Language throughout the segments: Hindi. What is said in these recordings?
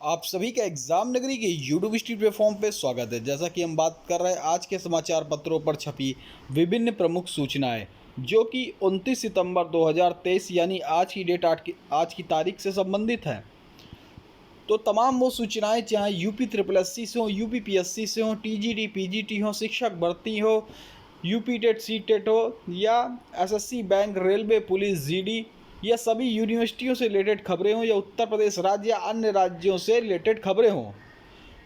आप सभी का एग्जाम नगरी के यूट्यूब स्ट्रीट प्लेटफॉर्म पे स्वागत है। जैसा कि हम बात कर रहे हैं आज के समाचार पत्रों पर छपी विभिन्न प्रमुख सूचनाएं, जो कि 29 सितंबर 2023 यानी आज की तारीख से संबंधित हैं। तो तमाम वो सूचनाएं चाहे यूपी ट्रिपल एससी से हो, यूपी पीएससी से हो, टीजीटी पीजीटी हो, शिक्षक भर्ती हो, यूपी टेट सी टेट हो या SSC bank railway police GD या सभी यूनिवर्सिटियों से रिलेटेड खबरें हों या उत्तर प्रदेश राज्य या अन्य राज्यों से रिलेटेड खबरें हों,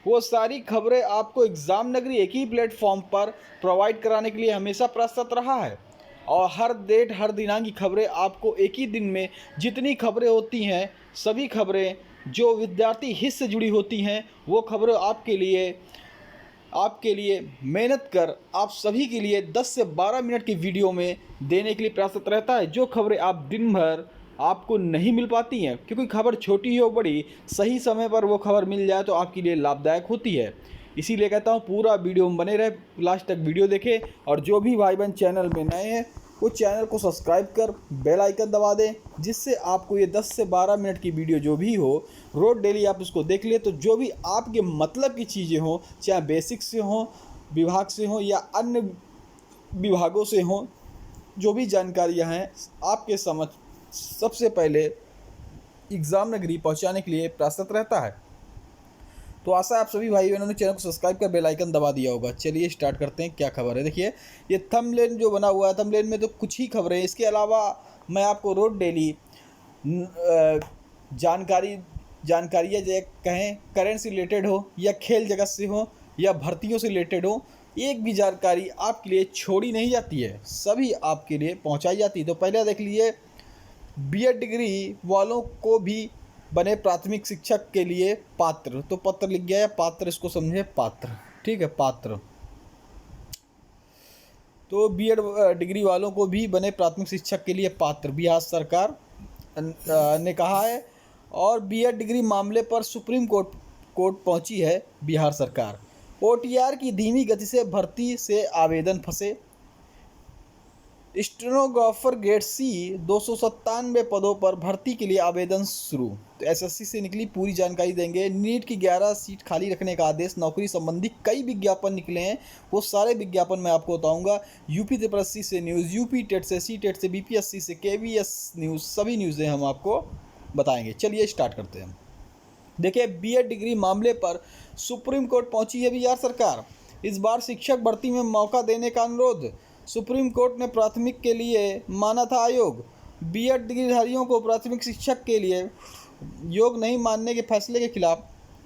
वो सारी खबरें आपको एग्ज़ाम नगरी एक ही प्लेटफॉर्म पर प्रोवाइड कराने के लिए हमेशा प्रस्तुत रहा है। और हर डेट हर दिनांक की खबरें आपको एक ही दिन में जितनी खबरें होती हैं, सभी खबरें जो विद्यार्थी हित से जुड़ी होती हैं, वो खबरें आपके लिए मेहनत कर आप सभी के लिए 10 से 12 मिनट की वीडियो में देने के लिए प्रयासरत रहता है। जो खबरें आप दिन भर आपको नहीं मिल पाती हैं, क्योंकि खबर छोटी हो बड़ी, सही समय पर वो खबर मिल जाए तो आपके लिए लाभदायक होती है। इसीलिए कहता हूँ पूरा वीडियो में बने रहे, लास्ट तक वीडियो देखें। और जो भी भाई बहन चैनल में नए हैं वो चैनल को सब्सक्राइब कर बेल आइकन दबा दें, जिससे आपको ये 10 से 12 मिनट की वीडियो जो भी हो रोज़ डेली आप उसको देख लिए, तो जो भी आपके मतलब की चीज़ें हों, चाहे बेसिक से हों, विभाग से हों या अन्य विभागों से हों, जो भी जानकारियां हैं आपके समझ सबसे पहले एग्ज़ाम नगरी पहुंचाने के लिए प्रयासरत रहता है। तो आशा है आप सभी भाई बहनों ने चैनल को सब्सक्राइब कर बेल आइकन दबा दिया होगा। चलिए स्टार्ट करते हैं, क्या खबर है। देखिए ये थंबनेल जो बना हुआ है, थंबनेल में तो कुछ ही खबरें हैं। इसके अलावा मैं आपको रोज डेली जानकारियाँ जो कहें करेंट से रिलेटेड हो या खेल जगत से हो या भर्तियों से रिलेटेड हो, एक भी जानकारी आपके लिए छोड़ी नहीं जाती है, सभी आपके लिए पहुंचाई जाती है। तो पहले देख लीजिए, बीएड डिग्री वालों को भी बने प्राथमिक शिक्षक के लिए पात्र। तो पत्र लिख गया है, पात्र इसको समझे पात्र, ठीक है, पात्र। तो बीएड डिग्री वालों को भी बने प्राथमिक शिक्षक के लिए पात्र बिहार सरकार ने कहा है। और बीएड डिग्री मामले पर सुप्रीम कोर्ट पहुंची है बिहार सरकार। ओटीआर की धीमी गति से भर्ती से आवेदन फंसे। स्टेनोग्राफर ग्रेड सी 297 पदों पर भर्ती के लिए आवेदन शुरू। तो एसएससी से निकली पूरी जानकारी देंगे। नीट की 11 सीट खाली रखने का आदेश, नौकरी संबंधी कई विज्ञापन निकले हैं, वो सारे विज्ञापन मैं आपको बताऊंगा। यूपी ट्रिपल एससी से न्यूज़, यूपी टेट से, सी टेट से, बीपीएससी से, केवीएस न्यूज़, सभी न्यूज़ें हम आपको बताएंगे। चलिए स्टार्ट करते हैं। देखिए, बीएड डिग्री मामले पर सुप्रीम कोर्ट पहुंची है बिहार सरकार। इस बार शिक्षक भर्ती में मौका देने का अनुरोध। सुप्रीम कोर्ट ने प्राथमिक के लिए माना था आयोग। बीएड डिग्रीधारियों को प्राथमिक शिक्षक के लिए योग नहीं मानने के फैसले के खिलाफ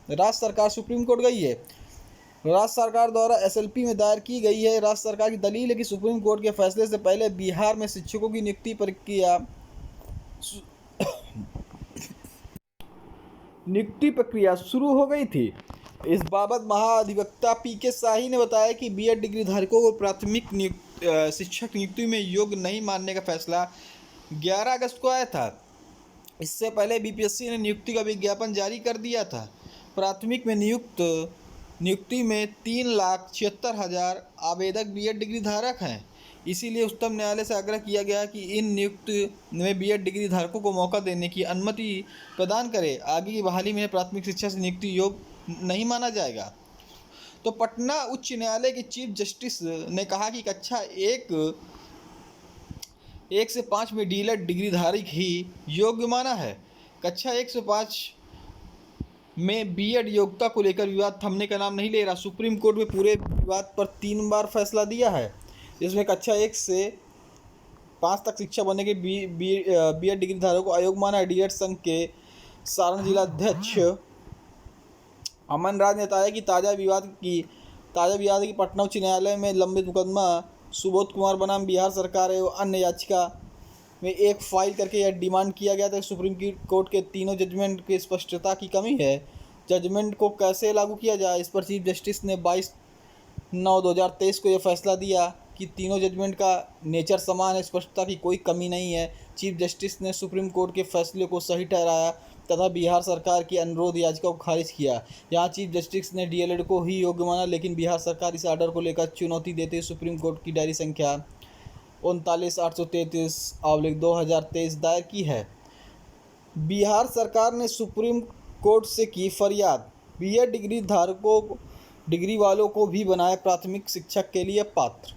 राज्य सरकार सुप्रीम कोर्ट गई है। राज्य सरकार द्वारा एसएलपी में दायर की गई है। राज्य सरकार की दलील है कि सुप्रीम कोर्ट के फैसले से पहले बिहार में शिक्षकों की नियुक्ति प्रक्रिया शुरू हो गई थी। इस बाबत महाधिवक्ता पीके शाही ने बताया कि बीएड डिग्री धारकों को प्राथमिक शिक्षक नियुक्ति में योग्य नहीं मानने का फैसला 11 अगस्त को आया था। इससे पहले बीपीएससी ने नियुक्ति का विज्ञापन जारी कर दिया था। प्राथमिक में नियुक्ति में 3,76,000 आवेदक बीएड डिग्री धारक हैं। इसीलिए उच्चतम न्यायालय से आग्रह किया गया कि इन नियुक्ति में बीएड डिग्री धारकों को मौका देने की अनुमति प्रदान करे। आगे की बहाली में प्राथमिक शिक्षा से नियुक्ति योग्य नहीं माना जाएगा। तो पटना उच्च न्यायालय के चीफ जस्टिस ने कहा कि कक्षा एक से 5 में डीएलएड डिग्रीधारी ही योग्य माना है। कक्षा 1 से 5 में बीएड योग्यता को लेकर विवाद थमने का नाम नहीं ले रहा। सुप्रीम कोर्ट में पूरे विवाद पर 3 बार फैसला दिया है, जिसमें कक्षा 1 से 5 तक शिक्षा बनने के बीएड डिग्रीधारकों को आयोग माना है। डीएड संघ के सारण जिला अध्यक्ष अमन राज ने बताया कि ताज़ा विवाद की पटना उच्च न्यायालय में लंबित मुकदमा सुबोध कुमार बनाम बिहार सरकार एवं अन्य याचिका में एक फाइल करके यह डिमांड किया गया था। सुप्रीम कोर्ट के तीनों जजमेंट की स्पष्टता की कमी है। जजमेंट को कैसे लागू किया जाए, इस पर चीफ जस्टिस ने 22/9/2023 को यह फैसला दिया कि तीनों जजमेंट का नेचर समान है, स्पष्टता की कोई कमी नहीं है। चीफ जस्टिस ने सुप्रीम कोर्ट के फैसले को सही ठहराया तथा बिहार सरकार की अनुरोध याचिका को खारिज किया। यहाँ चीफ जस्टिस ने डीएलएड को ही योग्य माना, लेकिन बिहार सरकार इस आर्डर को लेकर चुनौती देते हुए सुप्रीम कोर्ट की डायरी संख्या 39/833/2023 दायर की है। बिहार सरकार ने सुप्रीम कोर्ट से की फरियाद। बीएड डिग्री वालों को भी बनाए प्राथमिक शिक्षक के लिए पात्र।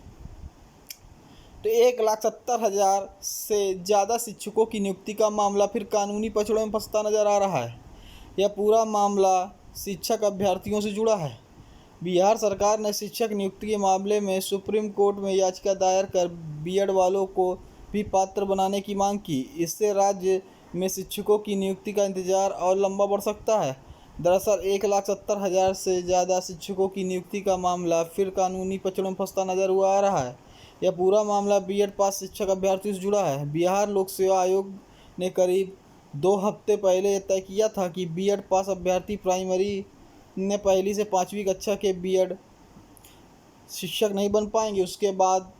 तो 1,70,000 से ज़्यादा शिक्षकों की नियुक्ति का मामला फिर कानूनी पचड़ों में फंसता नजर आ रहा है। यह पूरा मामला शिक्षक अभ्यर्थियों से जुड़ा है। बिहार सरकार ने शिक्षक नियुक्ति के मामले में सुप्रीम कोर्ट में याचिका दायर कर बीएड वालों को भी पात्र बनाने की मांग की। इससे राज्य में शिक्षकों की नियुक्ति का इंतजार और लंबा बढ़ सकता है। दरअसल 1,70,000 से ज़्यादा शिक्षकों की नियुक्ति का मामला फिर कानूनी पचड़ों में फंसता नजर आ रहा है। यह पूरा मामला बीएड पास शिक्षक अभ्यर्थियों से जुड़ा है। बिहार लोक सेवा आयोग ने करीब 2 हफ्ते पहले यह तय किया था कि बीएड पास अभ्यर्थी प्राइमरी ने 1ली से 5वीं कक्षा के बीएड शिक्षक नहीं बन पाएंगे। उसके बाद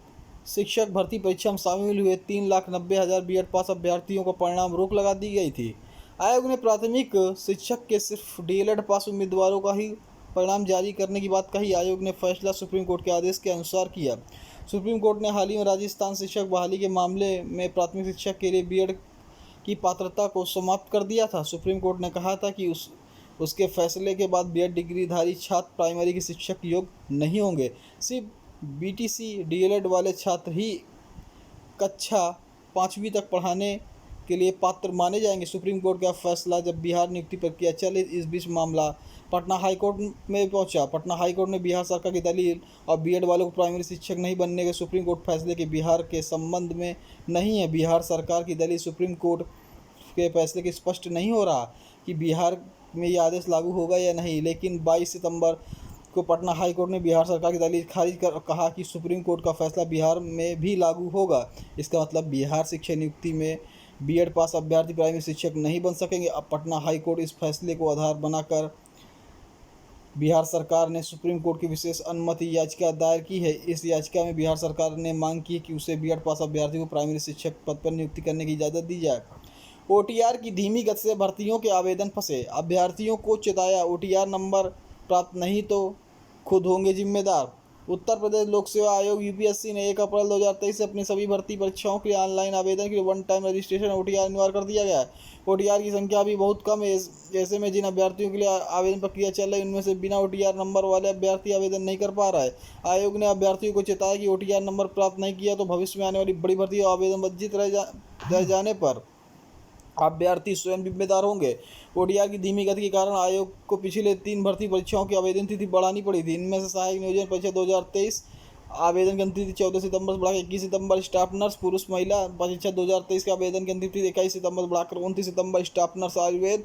शिक्षक भर्ती परीक्षा में शामिल हुए 3,90,000 बीएड पास अभ्यर्थियों को परिणाम रोक लगा दी गई थी। आयोग ने प्राथमिक शिक्षक के सिर्फ डीएलएड पास उम्मीदवारों का ही परिणाम जारी करने की बात कही। आयोग ने फैसला सुप्रीम कोर्ट के आदेश के अनुसार किया। सुप्रीम कोर्ट ने हाल ही में राजस्थान शिक्षक बहाली के मामले में प्राथमिक शिक्षक के लिए बीएड की पात्रता को समाप्त कर दिया था। सुप्रीम कोर्ट ने कहा था कि उसके फैसले के बाद बीएड डिग्रीधारी छात्र प्राइमरी के शिक्षक योग्य नहीं होंगे। सिर्फ बीटीसी डीएलएड वाले छात्र ही कक्षा 5वीं तक पढ़ाने के लिए पात्र माने जाएंगे। सुप्रीम कोर्ट का फैसला जब बिहार नियुक्ति प्रक्रिया चले, इस बीच मामला पटना हाईकोर्ट में पहुंचा। पटना हाईकोर्ट ने बिहार सरकार की दलील और बीएड वालों को प्राइमरी शिक्षक नहीं बनने के सुप्रीम कोर्ट फैसले के बिहार के संबंध में नहीं है। बिहार सरकार की दलील सुप्रीम कोर्ट के फैसले के स्पष्ट नहीं हो रहा कि बिहार में ये आदेश लागू होगा या नहीं, लेकिन 22 सितंबर को पटना हाईकोर्ट ने बिहार सरकार की दलील खारिज कर कहा कि सुप्रीम कोर्ट का फैसला बिहार में भी लागू होगा। इसका मतलब बिहार शिक्षक नियुक्ति में बीएड पास अभ्यर्थी प्राइमरी शिक्षक नहीं बन सकेंगे। अब पटना हाईकोर्ट इस फैसले को आधार बनाकर बिहार सरकार ने सुप्रीम कोर्ट की विशेष अनुमति याचिका दायर की है। इस याचिका में बिहार सरकार ने मांग की कि उसे बीएड पास अभ्यर्थी को प्राइमरी शिक्षक पद पर नियुक्ति करने की इजाज़त दी जाए। ओटीआर की धीमी गति से भर्तियों के आवेदन फंसे। अभ्यर्थियों को चेताया, ओटीआर नंबर प्राप्त नहीं तो खुद होंगे जिम्मेदार। उत्तर प्रदेश लोक सेवा आयोग यूपीएससी ने 1 अप्रैल 2023 से अपनी सभी भर्ती परीक्षाओं के लिए ऑनलाइन आवेदन के लिए वन टाइम रजिस्ट्रेशन ओटीआर अनिवार्य कर दिया गया है। ओटीआर की संख्या भी बहुत कम है। ऐसे में जिन अभ्यर्थियों के लिए आवेदन प्रक्रिया चल रही है, उनमें से बिना ओटीआर नंबर वाले अभ्यर्थी आवेदन नहीं कर पा रहा है। आयोग ने अभ्यर्थियों को चेताया कि ओटीआर नंबर प्राप्त नहीं किया तो भविष्य में आने वाली बड़ी भर्ती और आवेदन वंचित रह जाने पर अभ्यर्थी स्वयं जिम्मेदार होंगे। ओटीआर की धीमी गति के कारण आयोग को पिछले 3 भर्ती परीक्षाओं की आवेदन तिथि बढ़ानी पड़ी थी। इनमें से सहायक नियोजन परीक्षा 2023 आवेदन की अंतिम तिथि 14 सितंबर से बढ़ाकर 21 सितंबर, स्टाफ नर्स पुरुष महिला परीक्षा 2023 के आवेदन की अंतिम तिथि 21 सितंबर से बढ़ाकर 29 सितंबर, स्टाफ नर्स आयुर्वेद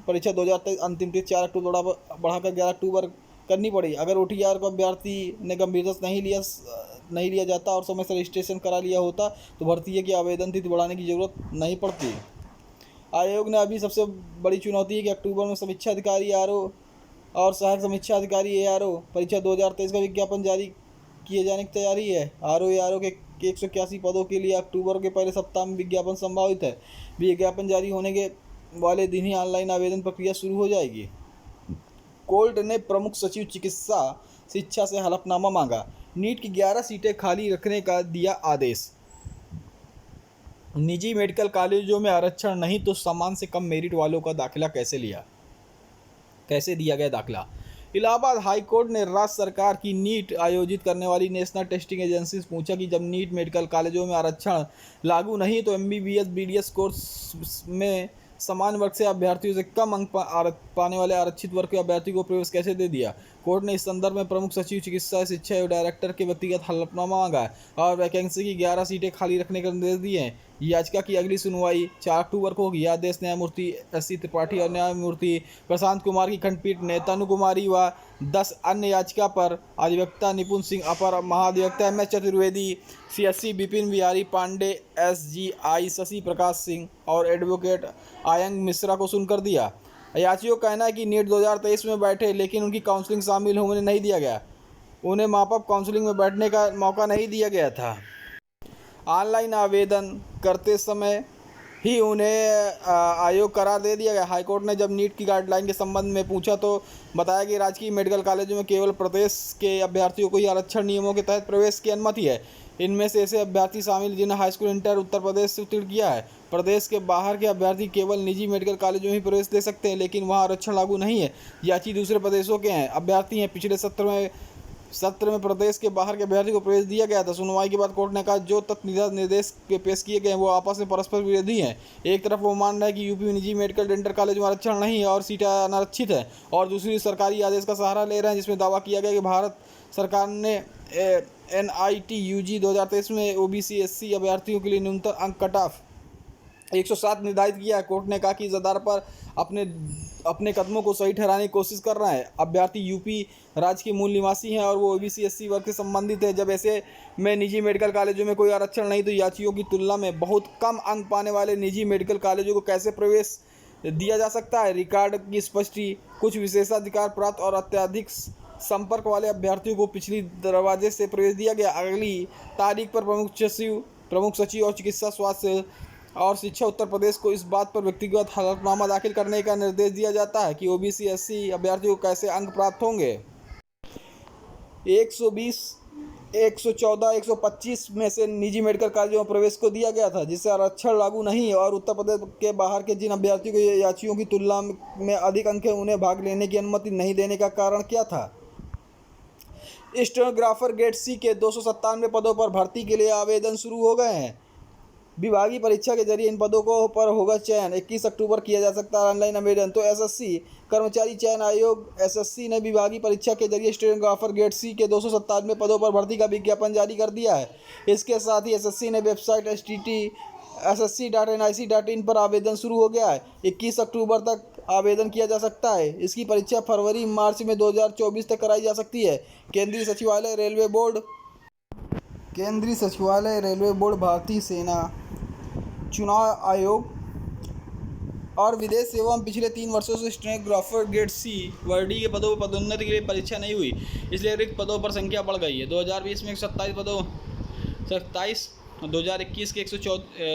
परीक्षा 2023 अंतिम तिथि 4 अक्टूबर बढ़ाकर 11 अक्टूबर करनी पड़ी। अगर ओटीआर को अभ्यर्थी ने गंभीरता से नहीं लिया जाता और समय से रजिस्ट्रेशन करा लिया होता तो भर्ती की आवेदन तिथि बढ़ाने की जरूरत नहीं पड़ती। आयोग ने अभी सबसे बड़ी चुनौती है कि अक्टूबर में समीक्षा अधिकारी आरओ और सहायक समीक्षा अधिकारी एआरओ परीक्षा 2023 का विज्ञापन जारी किए जाने की तैयारी है। आरओ के 181 पदों के लिए अक्टूबर के पहले सप्ताह में विज्ञापन संभावित है। विज्ञापन जारी होने के वाले दिन ही ऑनलाइन आवेदन प्रक्रिया शुरू हो जाएगी। कोर्ट ने प्रमुख सचिव चिकित्सा शिक्षा से हलफनामा मांगा। नीट की 11 सीटें खाली रखने का दिया आदेश। निजी मेडिकल कॉलेजों में आरक्षण नहीं तो समान से कम मेरिट वालों का दाखिला कैसे दिया गया दाखिला। इलाहाबाद हाई कोर्ट ने राज्य सरकार की नीट आयोजित करने वाली नेशनल टेस्टिंग एजेंसी से पूछा कि जब नीट मेडिकल कॉलेजों में आरक्षण लागू नहीं तो एमबीबीएस बीडीएस कोर्स में समान वर्ग से अभ्यर्थियों से कम अंक पाने वाले आरक्षित वर्ग के अभ्यर्थी को प्रवेश कैसे दे दिया। कोर्ट ने इस संदर्भ में प्रमुख सचिव चिकित्सा शिक्षा एवं डायरेक्टर के व्यक्तिगत हलफनामा मांगा है और वैकेंसी की 11 सीटें खाली रखने के निर्देश दिए हैं। याचिका की अगली सुनवाई 4 अक्टूबर को होगी। आदेश न्यायमूर्ति एस.सी. त्रिपाठी और न्यायमूर्ति प्रशांत कुमार की खंडपीठ ने तनु कुमारी व 10 अन्य याचिका पर अधिवक्ता निपुण सिंह, अपर महाधिवक्ता MS. Chaturvedi, CSC Vipin Bihari Pandey, SGI Shashi Prakash Singh और एडवोकेट आयंग मिश्रा को सुनकर दिया। याचियों का कहना है कि नीट 2023 में बैठे लेकिन उनकी काउंसलिंग शामिल होने नहीं दिया गया। उन्हें मॉपअप काउंसलिंग में बैठने का मौका नहीं दिया गया था। ऑनलाइन आवेदन करते समय ही उन्हें आयोग करार दे दिया गया। हाईकोर्ट ने जब नीट की गाइडलाइन के संबंध में पूछा तो बताया कि राजकीय मेडिकल कॉलेजों में केवल प्रदेश के अभ्यर्थियों को ही आरक्षण नियमों के तहत प्रवेश की अनुमति है। इनमें से ऐसे अभ्यर्थी शामिल जिन्हें high school inter Uttar Pradesh से उत्तीर्ण किया है। प्रदेश के बाहर के अभ्यर्थी केवल निजी मेडिकल कॉलेजों में ही प्रवेश ले सकते हैं, लेकिन वहाँ आरक्षण लागू नहीं है। याची दूसरे प्रदेशों के हैं अभ्यर्थी हैं। पिछले सत्र में प्रदेश के बाहर के अभ्यर्थी को प्रवेश दिया गया था। सुनवाई के बाद कोर्ट ने कहा जो तथ्य निर्देश पेश किए गए हैं वो आपस में परस्पर विरोधी हैं। एक तरफ वो मान रहा है कि यूपी में निजी मेडिकल डेंटल कॉलेज में आरक्षण नहीं है और सीटें अनारक्षित है, और दूसरी सरकारी आदेश का सहारा ले रहे हैं जिसमें दावा किया गया कि भारत सरकार ने NIT-UG 2023 में OBC SC अभ्यर्थियों के लिए न्यूनतम अंक कट ऑफ 107 निर्धारित किया है। कोर्ट ने कहा कि इस आधार पर अपने कदमों को सही ठहराने की कोशिश कर रहा है। अभ्यर्थी यूपी राज्य के मूल निवासी हैं और वो OBC SC वर्ग से संबंधित है। जब ऐसे में निजी मेडिकल कॉलेजों में कोई आरक्षण नहीं तो याचियों की तुलना में बहुत कम अंक पाने वाले निजी मेडिकल कॉलेजों को कैसे प्रवेश दिया जा सकता है। रिकॉर्ड की स्पष्टी कुछ विशेषाधिकार प्राप्त और अत्यधिक संपर्क वाले अभ्यर्थियों को पिछली दरवाजे से प्रवेश दिया गया। अगली तारीख पर प्रमुख सचिव और चिकित्सा स्वास्थ्य और शिक्षा उत्तर प्रदेश को इस बात पर व्यक्तिगत हलफनामा दाखिल करने का निर्देश दिया जाता है कि OBC SC अभ्यर्थियों को कैसे अंक प्राप्त होंगे। 120, 114, 125 में से निजी मेडिकल कॉलेजों में प्रवेश को दिया गया था जिससे आरक्षण लागू नहीं है, और उत्तर प्रदेश के बाहर के जिन अभ्यर्थियों को याचियों की तुलना में अधिक अंक हैं उन्हें भाग लेने की अनुमति नहीं देने का कारण क्या था। स्टेनोग्राफर ग्रेड C के 297 पदों पर भर्ती के लिए आवेदन शुरू हो गए हैं। विभागीय परीक्षा के जरिए इन पदों को पर होगा चयन। 21 अक्टूबर किया जा सकता है ऑनलाइन आवेदन। तो SSC कर्मचारी चयन आयोग SSC ने विभागीय परीक्षा के जरिए स्टेनोग्राफर ग्रेड C के 297 पदों पर भर्ती का विज्ञापन जारी कर दिया है। इसके साथ ही SSC ने वेबसाइट http://ssc.nic.in पर आवेदन शुरू हो गया है। 21 अक्टूबर तक आवेदन किया जा सकता है। इसकी परीक्षा फरवरी-मार्च में 2024 तक कराई जा सकती है। केंद्रीय सचिवालय, रेलवे बोर्ड, भारतीय सेना, चुनाव आयोग और विदेश सेवा में पिछले 3 वर्षों से स्टेनोग्राफर ग्रेड C वर्ग D के पदों पर पदोन्नति के लिए परीक्षा नहीं हुई, इसलिए रिक्त पदों पर संख्या बढ़ गई है। 2020 में 127 पदों 27, 2021 के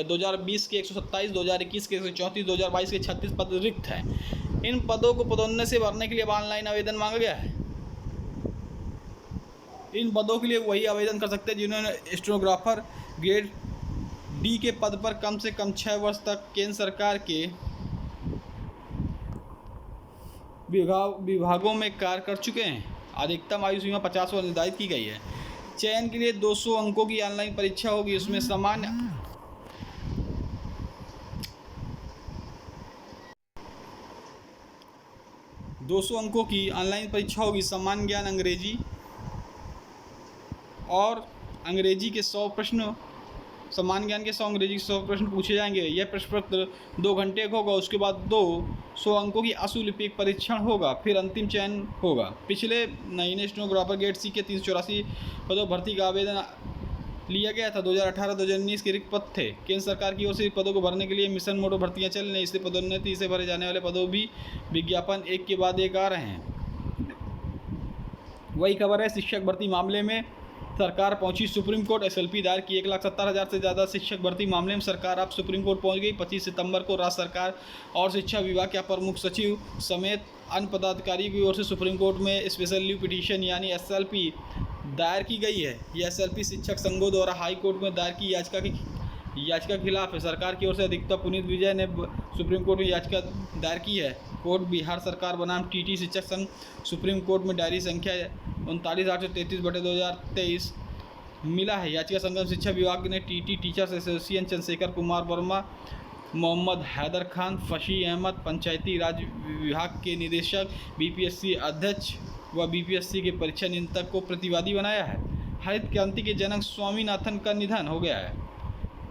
2020 के 127, 2021 के 134, 2022 के 36 पद रिक्त हैं। इन पदों को पदोन्नति से भरने के लिए ऑनलाइन आवेदन मांगा गया है। इन पदों के लिए वही आवेदन कर सकते हैं जिन्होंने स्टेनोग्राफर ग्रेड D के पद पर कम से कम 6 वर्ष तक केंद्र सरकार के विभागों में कार्य कर चुके हैं। अधिकतम आयु सीमा 50 वर्ष निर्धारित की गई है। चयन के लिए 200 अंकों की ऑनलाइन परीक्षा होगी। उसमें सामान्य 200 अंकों की ऑनलाइन परीक्षा होगी। सामान्य ज्ञान, अंग्रेजी और अंग्रेजी के 100 प्रश्न, सामान्य ज्ञान के 100, अंग्रेजी के 100 प्रश्न पूछे जाएंगे। यह प्रश्न पत्र 2 घंटे का होगा। उसके बाद 200 अंकों की अशुल्क परीक्षण होगा, फिर अंतिम चयन होगा। पिछले महीने स्टेनोग्राफर ग्रेड C के 384 पदों भर्ती का आवेदन लिया गया था। 2018-2019 के रिक्त पद थे। केंद्र सरकार की ओर से पदों को भरने के लिए मिशन मोड भर्तियाँ चल रही हैं। इससे पदोन्नति से भरे जाने वाले पदों भी विज्ञापन एक के बाद एक आ रहे हैं। वही खबर है, शिक्षक भर्ती मामले में सरकार पहुंची सुप्रीम कोर्ट। SLP दायर की। 1,70,000 से ज़्यादा शिक्षक भर्ती मामले में सरकार अब सुप्रीम कोर्ट पहुंच गई। 25 सितंबर को राज्य सरकार और शिक्षा विभाग के अपर मुख्य सचिव समेत अन्य पदाधिकारियों की ओर से सुप्रीम कोर्ट में स्पेशल लीव पिटीशन यानी SLP दायर की गई है। यह SLP शिक्षक संघों द्वारा हाई कोर्ट में दायर की याचिका के खिलाफ है। सरकार की ओर से अधिवक्ता पुनीत विजय ने सुप्रीम कोर्ट में याचिका दायर की है। कोर्ट बिहार सरकार बनाम TT शिक्षक संघ सुप्रीम कोर्ट में डायरी संख्या 39,833/2023 मिला है। याचिका संगम शिक्षा विभाग ने TT teachers association, Chandrashekhar Kumar Verma, Mohammad Haider Khan, Fashi Ahmad, Panchayati Raj विभाग के निदेशक, BPSC अध्यक्ष व BPSC के परीक्षा नियंत्रक को प्रतिवादी बनाया है। हरित क्रांति के जनक स्वामीनाथन का निधन हो गया है।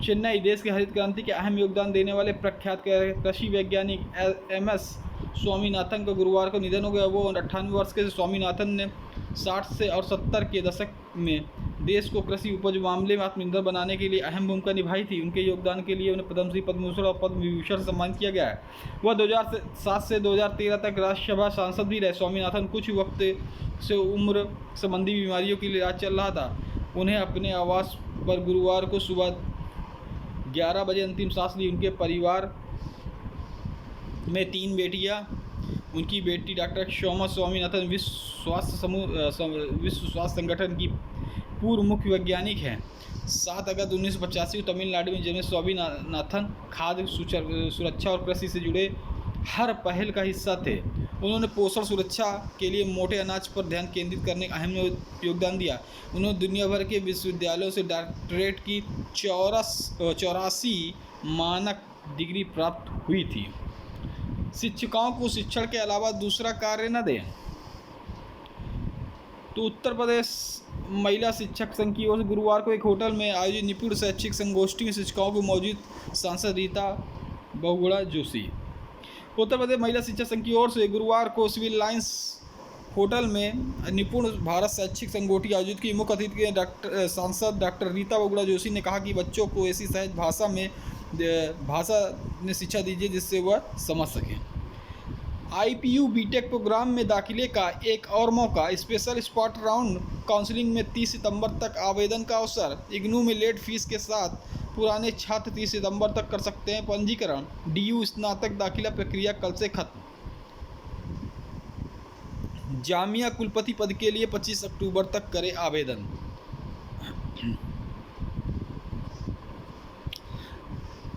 चेन्नई, देश के हरित क्रांति के अहम योगदान देने वाले प्रख्यात कृषि वैज्ञानिक MS स्वामीनाथन का गुरुवार को निधन हो गया। वो 98 वर्ष के स्वामीनाथन ने 60 से और 70 के दशक में देश को कृषि उपज मामले में आत्मनिर्भर बनाने के लिए अहम भूमिका निभाई थी। उनके योगदान के लिए उन्हें पद्मश्री, पद्मभूषण और पद्म विभूषण से सम्मानित किया गया है। वह 2007 से 2013 तक राज्यसभा सांसद भी रहे। स्वामीनाथन कुछ वक्त से उम्र संबंधी बीमारियों के लिए इलाज चल रहा था। उन्हें अपने आवास पर गुरुवार को सुबह 11 बजे अंतिम सांस ली। उनके परिवार में 3 बेटियां। उनकी बेटी डॉक्टर शोमा स्वामीनाथन विश्व स्वास्थ्य संगठन की पूर्व मुख्य वैज्ञानिक हैं। 7 अगस्त 1985 को तमिलनाडु में जन्मे स्वामीनाथन खाद्य सुरक्षा और कृषि से जुड़े हर पहल का हिस्सा थे। उन्होंने पोषण सुरक्षा के लिए मोटे अनाज पर ध्यान केंद्रित करने का अहम योगदान दिया। उन्होंने दुनिया भर के विश्वविद्यालयों से डॉक्टरेट की 84 मानक डिग्री प्राप्त हुई थी। शिक्षिकाओं को शिक्षण के अलावा दूसरा कार्य न दें। तो उत्तर प्रदेश महिला शिक्षक संघ की ओर से गुरुवार को एक होटल में आयोजित निपुण शैक्षिक संगोष्ठी में शिक्षिकाओं को मौजूद सांसद रीता बहुगुणा जोशी। उत्तर प्रदेश महिला शिक्षक संघ की ओर से गुरुवार को सिविल लाइंस होटल में निपुण भारत शैक्षिक संगोष्ठी आयोजित की। मुख्य अतिथि के सांसद डॉक्टर रीता बहुगुणा जोशी ने कहा कि बच्चों को ऐसी सहज भाषा में शिक्षा दीजिए जिससे वह समझ सकें। IPU बीटेक प्रोग्राम में दाखिले का एक और मौका। स्पेशल स्पॉट राउंड काउंसलिंग में 30 सितंबर तक आवेदन का अवसर। इग्नू में लेट फीस के साथ पुराने छात्र 30 सितंबर तक कर सकते हैं पंजीकरण। DU स्नातक दाखिला प्रक्रिया कल से खत्म। जामिया कुलपति पद के लिए 25 अक्टूबर तक करें आवेदन।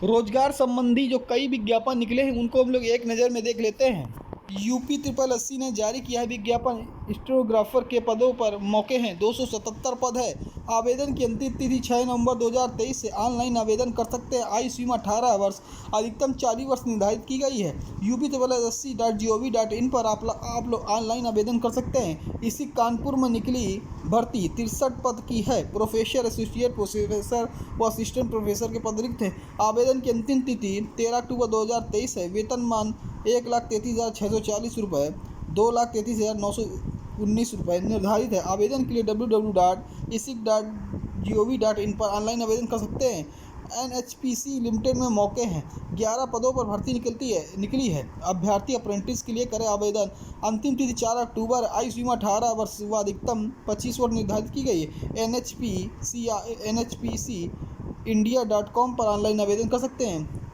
रोजगार संबंधी जो कई विज्ञापन निकले हैं उनको हम लोग एक नज़र में देख लेते हैं। UP 888 ने जारी किया है विज्ञापन। स्टेनोग्राफर के पदों पर मौके हैं, 277 पद है। आवेदन की अंतिम तिथि 6 नवंबर 2023 से ऑनलाइन आवेदन कर सकते हैं। आयु सीमा 18 वर्ष, अधिकतम 40 वर्ष निर्धारित की गई है। UP888.gov.in पर आप लोग ऑनलाइन आवेदन कर सकते हैं। इसी कानपुर में निकली भर्ती 63 पद की है। प्रोफेसर, एसोसिएट प्रोफेसर व असिस्टेंट प्रोफेसर के पद रिक्त हैं। आवेदन की अंतिम तिथि 13 अक्टूबर 2023 है। वेतनमान 1,33,640 रुपये, 2,33,919 रुपये निर्धारित है। आवेदन के लिए www.isic.gov.in पर ऑनलाइन आवेदन कर सकते हैं। NHPC लिमिटेड में मौके हैं, 11 पदों पर भर्ती निकली है। अभ्यर्थी अप्रेंटिस के लिए करें आवेदन। अंतिम तिथि 4 अक्टूबर। आयु सीमा 18 वर्ष व अधिकतम 25 वर्ष निर्धारित की गई है। NHPC India.com पर ऑनलाइन आवेदन कर सकते हैं।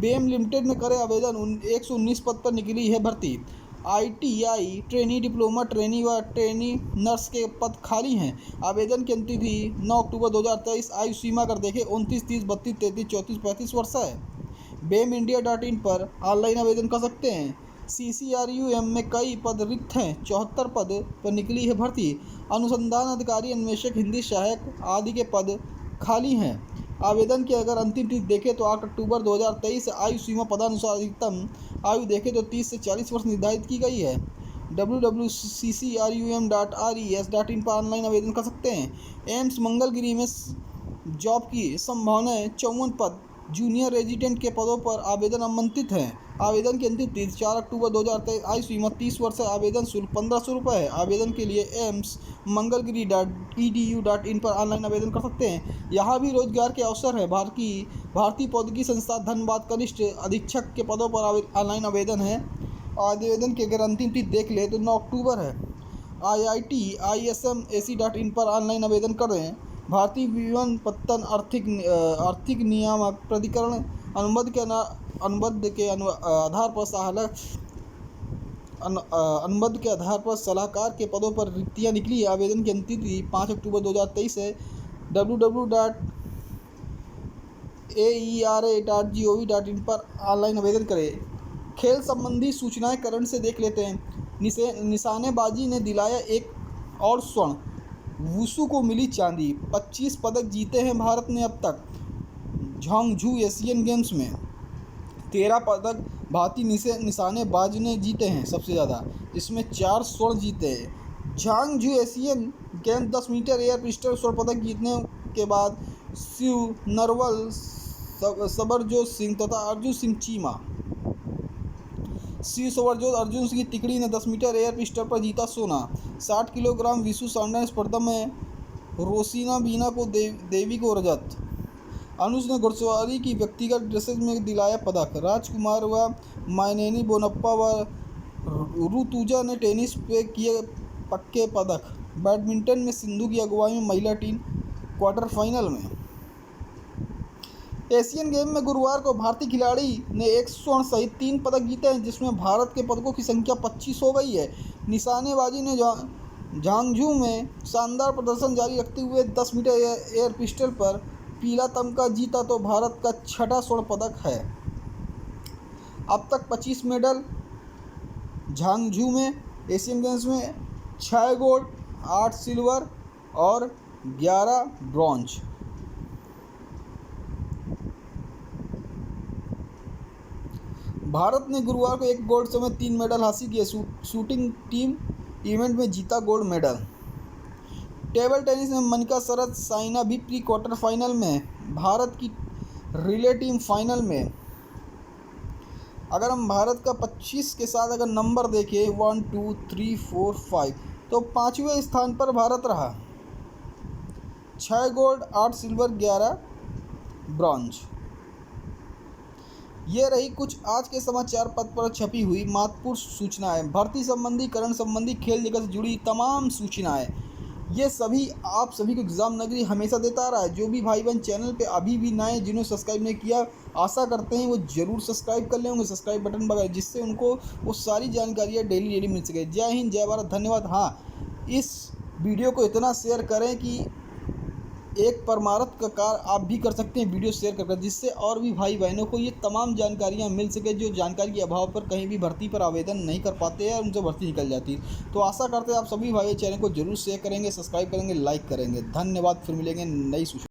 BEM लिमिटेड में करें आवेदन। 119 पद पर निकली है भर्ती। ITI ट्रेनी, डिप्लोमा ट्रेनी व ट्रेनी नर्स के पद खाली हैं। आवेदन की अंतिम तिथि 9 अक्टूबर 2023। आयु सीमा अगर देखें 29, 30, 32, 33, 34, 35 वर्ष है। BEMindia.in पर ऑनलाइन आवेदन कर सकते हैं। CCRUM में कई पद रिक्त हैं, 74 पद पर निकली है भर्ती। अनुसंधान अधिकारी, अन्वेषक, हिंदी सहायक आदि के पद खाली हैं। आवेदन की अगर अंतिम तिथि देखें तो 8 अक्टूबर 2023। आयु सीमा पदानुसार अधिकतम आयु देखें तो 30 से 40 वर्ष निर्धारित की गई है। www.ccrum.res.in पर ऑनलाइन आवेदन कर सकते हैं। एम्स मंगलगिरी में जॉब की संभावनाएं 54 पद जूनियर रेजिडेंट के पदों पर आवेदन आमंत्रित हैं। आवेदन की अंतिम तिथि 4 अक्टूबर 2023। आयु सीमा 30 वर्ष है। आवेदन शुल्क 1500 रुपये है। आवेदन के लिए AIMSmangalgiri.edu.in पर ऑनलाइन आवेदन कर सकते हैं। यहाँ भी रोजगार के अवसर है। भारतीय प्रौद्योगिकी संस्थान धनबाद कनिष्ठ अधीक्षक के पदों पर ऑनलाइन आवेदन है। आवेदन की अगर अंतिम तिथि देख ले तो 9 अक्टूबर है। IIT-ISM-AC.in पर ऑनलाइन आवेदन करें। भारतीय विपणन आर्थिक नियामक प्राधिकरण अनुबंध के आधार पर सलाहकार के पदों पर रिक्तियाँ निकली। आवेदन की अंतिम तिथि 5 अक्टूबर 2023 है। www.aera.gov.in पर ऑनलाइन आवेदन करें। खेल संबंधी सूचनाएं करंट से देख लेते हैं। निशानेबाजी ने दिलाया एक और स्वर्ण, वुशु को मिली चांदी। 25 पदक जीते हैं भारत ने अब तक। झांगझू एशियन गेम्स में 13 पदक भारतीय निशानेबाज ने जीते हैं सबसे ज़्यादा, जिसमें 4 स्वर्ण जीते हैं। Hangzhou Asian Games 10 metre air pistol स्वर्ण पदक जीतने के बाद शिव नरवल, सबरजोत सिंह तथा अर्जुन सिंह चीमा। शिव सबरजोत अर्जुन सिंह तिकड़ी ने 10 मीटर एयर पिस्टल पर जीता सोना। 60 किलोग्राम विश्व सांडा स्पर्धा में रोसिना बीना को देवी को रजत। अनुज ने घुड़सवारी की व्यक्तिगत ड्रेसेज में दिलाया पदक। राजकुमार व मायनेनी बोनप्पा व ऋतुजा ने टेनिस पे किए पक्के पदक। बैडमिंटन में सिंधु की अगुवाई में महिला टीम क्वार्टर फाइनल में। एशियन गेम में गुरुवार को भारतीय खिलाड़ी ने 1 स्वर्ण सहित 3 पदक जीते हैं, जिसमें भारत के पदकों की संख्या 25 हो गई है। निशानेबाजी झांगझू में शानदार प्रदर्शन जारी रखते हुए 10 मीटर एयर पिस्टल पर पीला तमगा जीता तो भारत का छठा स्वर्ण पदक है। अब तक 25 मेडल झांगझू में एशियन गेम्स में 6 गोल्ड, 8 सिल्वर और 11 ब्रॉन्ज। भारत ने गुरुवार को 1 गोल्ड समेत 3 मेडल हासिल किए। शूटिंग टीम इवेंट में जीता गोल्ड मेडल। टेबल टेनिस में मनिका शरत साइना भी प्री क्वार्टर फाइनल में। भारत की रिले टीम फाइनल में। अगर हम भारत का 25 के साथ अगर नंबर देखें 1 2 3 4 5 तो 5वें स्थान पर भारत रहा। 6 गोल्ड, 8 सिल्वर, 11 ब्रॉन्ज। ये रही कुछ आज के समाचार पत्र पर छपी हुई महत्वपूर्ण सूचनाएं। भर्ती संबंधी, करण संबंधी, खेल जगत से जुड़ी तमाम सूचनाएं, ये सभी आप सभी को एग्जाम नगरी हमेशा देता रहा है। जो भी भाई बहन चैनल पे अभी भी नए जिन्होंने सब्सक्राइब नहीं किया, आशा करते हैं वो जरूर सब्सक्राइब कर लेंगे, सब्सक्राइब बटन वगैरह, जिससे उनको वो सारी जानकारियाँ डेली मिल सके। जय हिंद, जय भारत, धन्यवाद। हाँ, इस वीडियो को इतना शेयर करें कि एक परमारथ का कार्य आप भी कर सकते हैं वीडियो शेयर कर, जिससे और भी भाई बहनों को ये तमाम जानकारियाँ मिल सके जो जानकारी के अभाव पर कहीं भी भर्ती पर आवेदन नहीं कर पाते हैं और उनसे भर्ती निकल जाती। तो आशा करते हैं आप सभी भाई चैनल को जरूर शेयर करेंगे, सब्सक्राइब करेंगे, लाइक करेंगे। धन्यवाद। फिर मिलेंगे नई सूचना।